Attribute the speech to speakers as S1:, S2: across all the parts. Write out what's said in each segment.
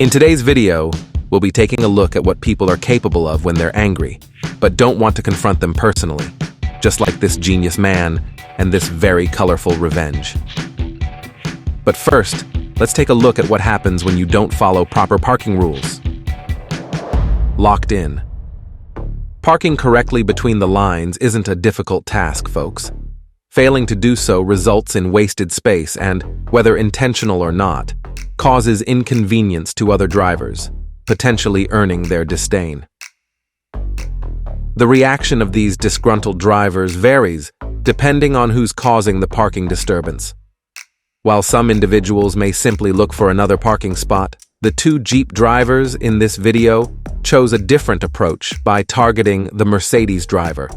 S1: In today's video, we'll be taking a look at what people are capable of when they're angry, but don't want to confront them personally, just like this genius man and this very colorful revenge. But first, let's take a look at what happens when you don't follow proper parking rules. Locked in. Parking correctly between the lines isn't a difficult task, folks. Failing to do so results in wasted space and, whether intentional or not, causes inconvenience to other drivers, potentially earning their disdain. The reaction of these disgruntled drivers varies depending on who's causing the parking disturbance. While some individuals may simply look for another parking spot, the two Jeep drivers in this video chose a different approach by targeting the Mercedes driver.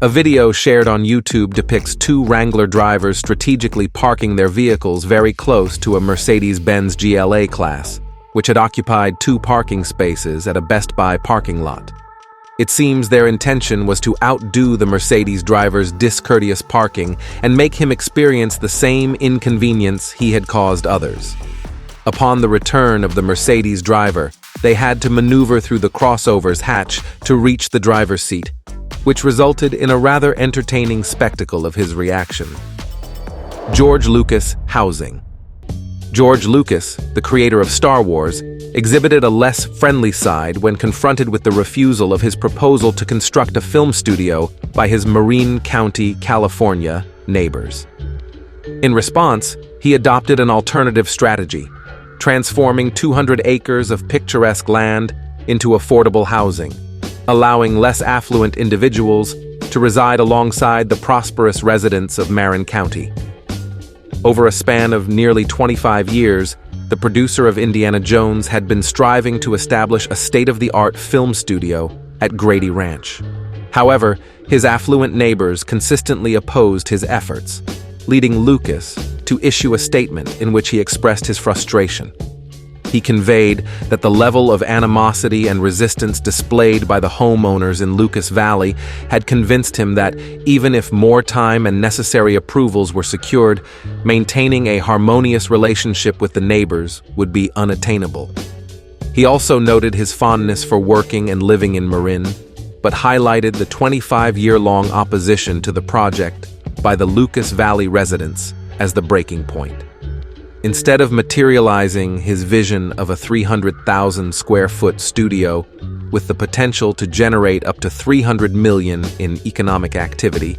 S1: A video shared on YouTube depicts two Wrangler drivers strategically parking their vehicles very close to a Mercedes-Benz GLA class, which had occupied two parking spaces at a Best Buy parking lot. It seems their intention was to outdo the Mercedes driver's discourteous parking and make him experience the same inconvenience he had caused others. Upon the return of the Mercedes driver, they had to maneuver through the crossover's hatch to reach the driver's seat, which resulted in a rather entertaining spectacle of his reaction. George Lucas housing. George Lucas, the creator of Star Wars, exhibited a less friendly side when confronted with the refusal of his proposal to construct a film studio by his Marin County, California, neighbors. In response, he adopted an alternative strategy, transforming 200 acres of picturesque land into affordable housing, allowing less affluent individuals to reside alongside the prosperous residents of Marin County. Over a span of nearly 25 years, the producer of Indiana Jones had been striving to establish a state-of-the-art film studio at Grady Ranch. However, his affluent neighbors consistently opposed his efforts, leading Lucas to issue a statement in which he expressed his frustration. He conveyed that the level of animosity and resistance displayed by the homeowners in Lucas Valley had convinced him that, even if more time and necessary approvals were secured, maintaining a harmonious relationship with the neighbors would be unattainable. He also noted his fondness for working and living in Marin, but highlighted the 25-year-long opposition to the project by the Lucas Valley residents as the breaking point. Instead of materializing his vision of a 300,000-square-foot studio with the potential to generate up to $300 million in economic activity,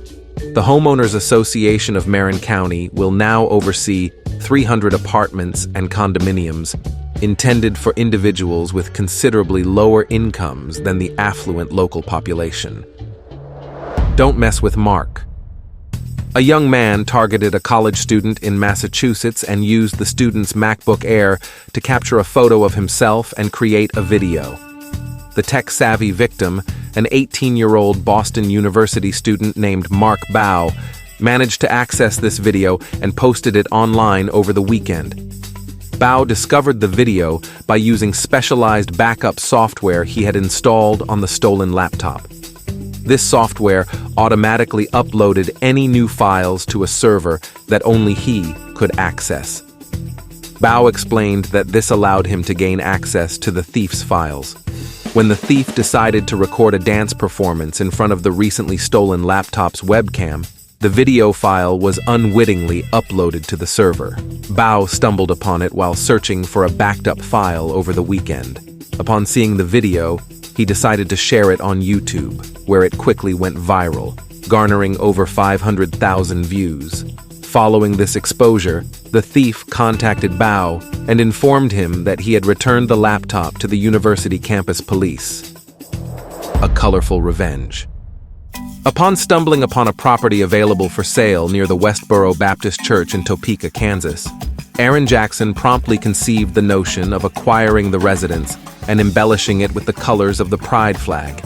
S1: the Homeowners Association of Marin County will now oversee 300 apartments and condominiums intended for individuals with considerably lower incomes than the affluent local population. Don't mess with Mark. A young man targeted a college student in Massachusetts and used the student's MacBook Air to capture a photo of himself and create a video. The tech-savvy victim, an 18-year-old Boston University student named Mark Bao, managed to access this video and posted it online over the weekend. Bao discovered the video by using specialized backup software he had installed on the stolen laptop. This software automatically uploaded any new files to a server that only he could access. Bao explained that this allowed him to gain access to the thief's files. When the thief decided to record a dance performance in front of the recently stolen laptop's webcam, the video file was unwittingly uploaded to the server. Bao stumbled upon it while searching for a backed-up file over the weekend. Upon seeing the video, he decided to share it on YouTube, where it quickly went viral, garnering over 500,000 views. Following this exposure, the thief contacted Bao and informed him that he had returned the laptop to the university campus police. A colorful revenge. Upon stumbling upon a property available for sale near the Westboro Baptist Church in Topeka, Kansas, Aaron Jackson promptly conceived the notion of acquiring the residence and embellishing it with the colors of the Pride flag.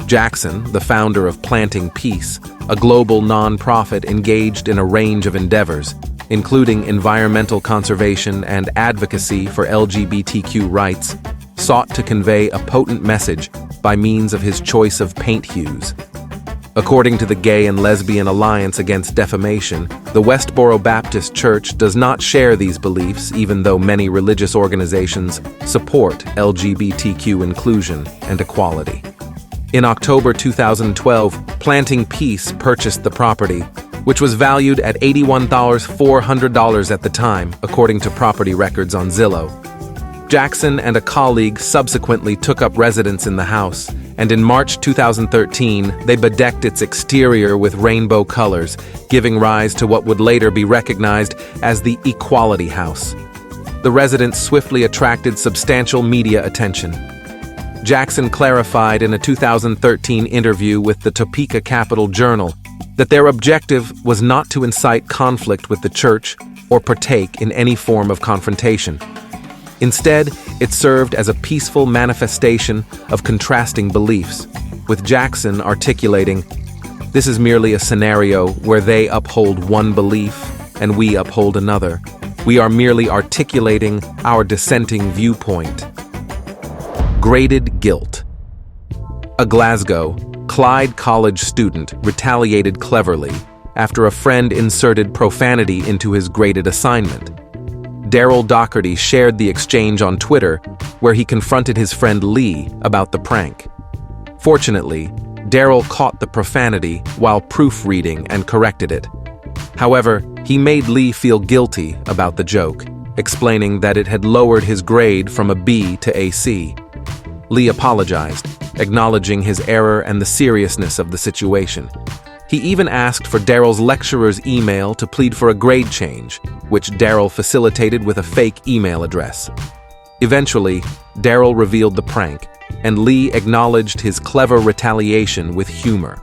S1: Jackson, the founder of Planting Peace, a global non-profit engaged in a range of endeavors, including environmental conservation and advocacy for LGBTQ rights, sought to convey a potent message by means of his choice of paint hues. According to the Gay and Lesbian Alliance Against Defamation, the Westboro Baptist Church does not share these beliefs, even though many religious organizations support LGBTQ inclusion and equality. In October 2012, Planting Peace purchased the property, which was valued at $81,400 at the time, according to property records on Zillow. Jackson and a colleague subsequently took up residence in the house, and in March 2013, they bedecked its exterior with rainbow colors, giving rise to what would later be recognized as the Equality House. The residence swiftly attracted substantial media attention. Jackson clarified in a 2013 interview with the Topeka Capital Journal that their objective was not to incite conflict with the church or partake in any form of confrontation. Instead, it served as a peaceful manifestation of contrasting beliefs, with Jackson articulating, "This is merely a scenario where they uphold one belief and we uphold another. We are merely articulating our dissenting viewpoint." Graded guilt. A Glasgow, Clyde College student retaliated cleverly after a friend inserted profanity into his graded assignment. Daryl Doherty shared the exchange on Twitter, where he confronted his friend Lee about the prank. Fortunately, Daryl caught the profanity while proofreading and corrected it. However, he made Lee feel guilty about the joke, explaining that it had lowered his grade from a B to a C. Lee apologized, acknowledging his error and the seriousness of the situation. He even asked for Daryl's lecturer's email to plead for a grade change, which Daryl facilitated with a fake email address. Eventually, Daryl revealed the prank, and Lee acknowledged his clever retaliation with humor.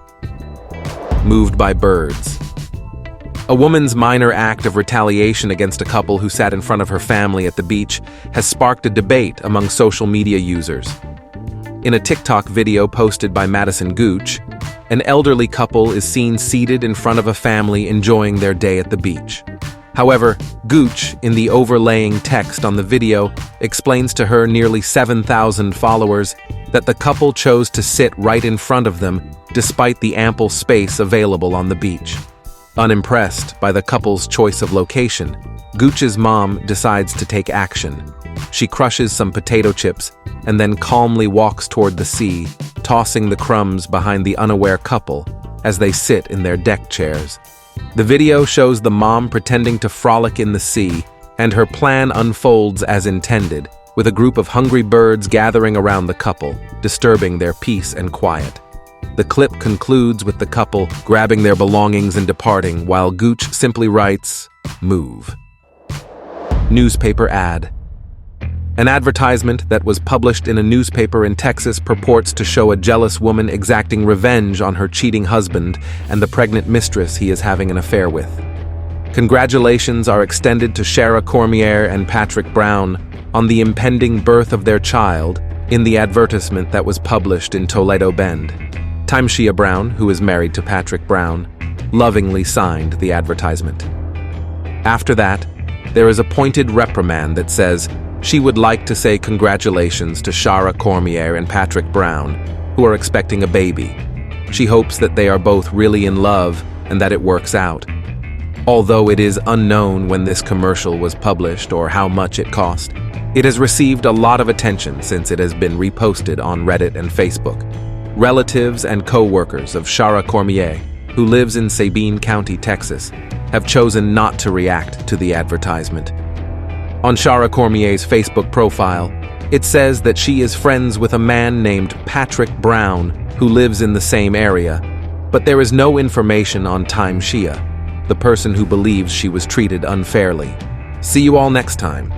S1: Moved by birds. A woman's minor act of retaliation against a couple who sat in front of her family at the beach has sparked a debate among social media users. In a TikTok video posted by Madison Gooch, an elderly couple is seen seated in front of a family enjoying their day at the beach. However, Gooch, in the overlaying text on the video, explains to her nearly 7,000 followers that the couple chose to sit right in front of them despite the ample space available on the beach. Unimpressed by the couple's choice of location, Gooch's mom decides to take action. She crushes some potato chips and then calmly walks toward the sea, tossing the crumbs behind the unaware couple as they sit in their deck chairs. The video shows the mom pretending to frolic in the sea, and her plan unfolds as intended, with a group of hungry birds gathering around the couple, disturbing their peace and quiet. The clip concludes with the couple grabbing their belongings and departing, while Gooch simply writes, "Move." Newspaper ad. An advertisement that was published in a newspaper in Texas purports to show a jealous woman exacting revenge on her cheating husband and the pregnant mistress he is having an affair with. Congratulations are extended to Shara Cormier and Patrick Brown on the impending birth of their child in the advertisement that was published in Toledo Bend. Timeshia Brown, who is married to Patrick Brown, lovingly signed the advertisement. After that, there is a pointed reprimand that says, she would like to say congratulations to Shara Cormier and Patrick Brown, who are expecting a baby. She hopes that they are both really in love and that it works out. Although it is unknown when this commercial was published or how much it cost, it has received a lot of attention since it has been reposted on Reddit and Facebook. Relatives and co-workers of Shara Cormier, who lives in Sabine County, Texas, have chosen not to react to the advertisement. On Shara Cormier's Facebook profile, it says that she is friends with a man named Patrick Brown who lives in the same area, but there is no information on Timeshia, the person who believes she was treated unfairly. See you all next time.